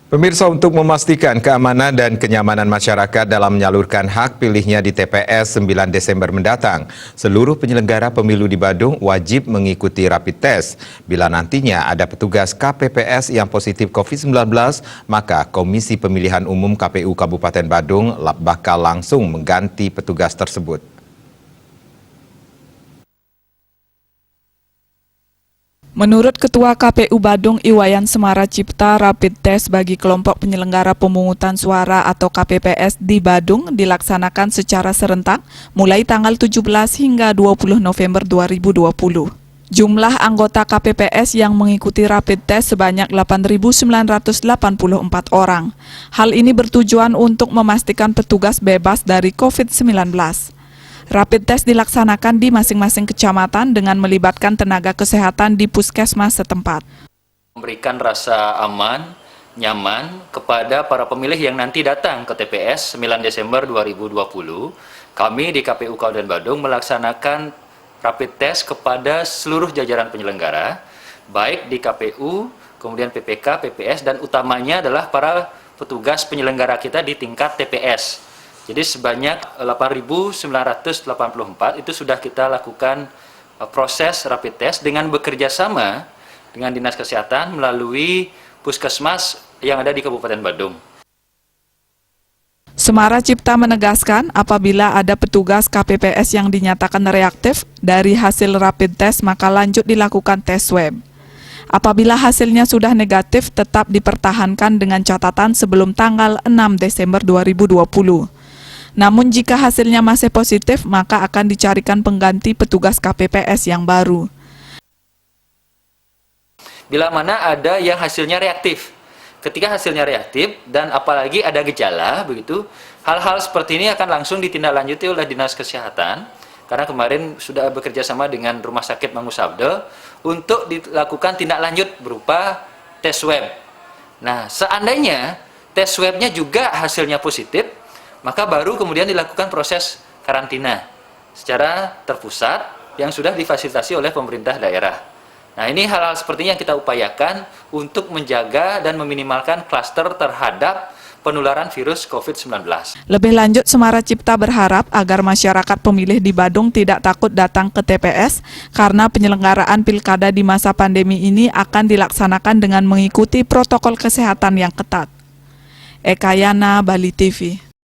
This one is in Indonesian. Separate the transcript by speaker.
Speaker 1: Pemirsa, untuk memastikan keamanan dan kenyamanan masyarakat dalam menyalurkan hak pilihnya di TPS 9 Desember mendatang, seluruh penyelenggara pemilu di Badung wajib mengikuti rapid test. Bila nantinya ada petugas KPPS yang positif COVID-19, maka Komisi Pemilihan Umum KPU Kabupaten Badung bakal langsung mengganti petugas tersebut.
Speaker 2: Menurut Ketua KPU Badung Iwayan Semara Cipta, rapid test bagi kelompok penyelenggara pemungutan suara atau KPPS di Badung dilaksanakan secara serentak mulai tanggal 17 hingga 20 November 2020. Jumlah anggota KPPS yang mengikuti rapid test sebanyak 8.984 orang. Hal ini bertujuan untuk memastikan petugas bebas dari COVID-19. Rapid test dilaksanakan di masing-masing kecamatan dengan melibatkan tenaga kesehatan di puskesmas setempat.
Speaker 3: Memberikan rasa aman, nyaman kepada para pemilih yang nanti datang ke TPS 9 Desember 2020. Kami di KPU Kabupaten Badung melaksanakan rapid test kepada seluruh jajaran penyelenggara, baik di KPU, kemudian PPK, PPS, dan utamanya adalah para petugas penyelenggara kita di tingkat TPS. Jadi sebanyak 8.984 itu sudah kita lakukan proses rapid test dengan bekerja sama dengan Dinas Kesehatan melalui puskesmas yang ada di Kabupaten Badung.
Speaker 2: Semara Cipta menegaskan apabila ada petugas KPPS yang dinyatakan reaktif dari hasil rapid test maka lanjut dilakukan tes swab. Apabila hasilnya sudah negatif tetap dipertahankan dengan catatan sebelum tanggal 6 Desember 2020. Namun jika hasilnya masih positif, maka akan dicarikan pengganti petugas KPPS yang baru.
Speaker 3: Bila mana ada yang hasilnya reaktif, ketika hasilnya reaktif dan apalagi ada gejala, begitu, hal-hal seperti ini akan langsung ditindaklanjuti oleh Dinas Kesehatan, karena kemarin sudah bekerja sama dengan Rumah Sakit Mangusabdo untuk dilakukan tindak lanjut berupa tes swab. Nah, seandainya tes swabnya juga hasilnya positif, maka baru kemudian dilakukan proses karantina secara terpusat yang sudah difasilitasi oleh pemerintah daerah. Nah, ini hal-hal seperti ini yang kita upayakan untuk menjaga dan meminimalkan klaster terhadap penularan virus COVID-19.
Speaker 2: Lebih lanjut, Semara Cipta berharap agar masyarakat pemilih di Badung tidak takut datang ke TPS karena penyelenggaraan pilkada di masa pandemi ini akan dilaksanakan dengan mengikuti protokol kesehatan yang ketat. Eka Yana, Bali TV.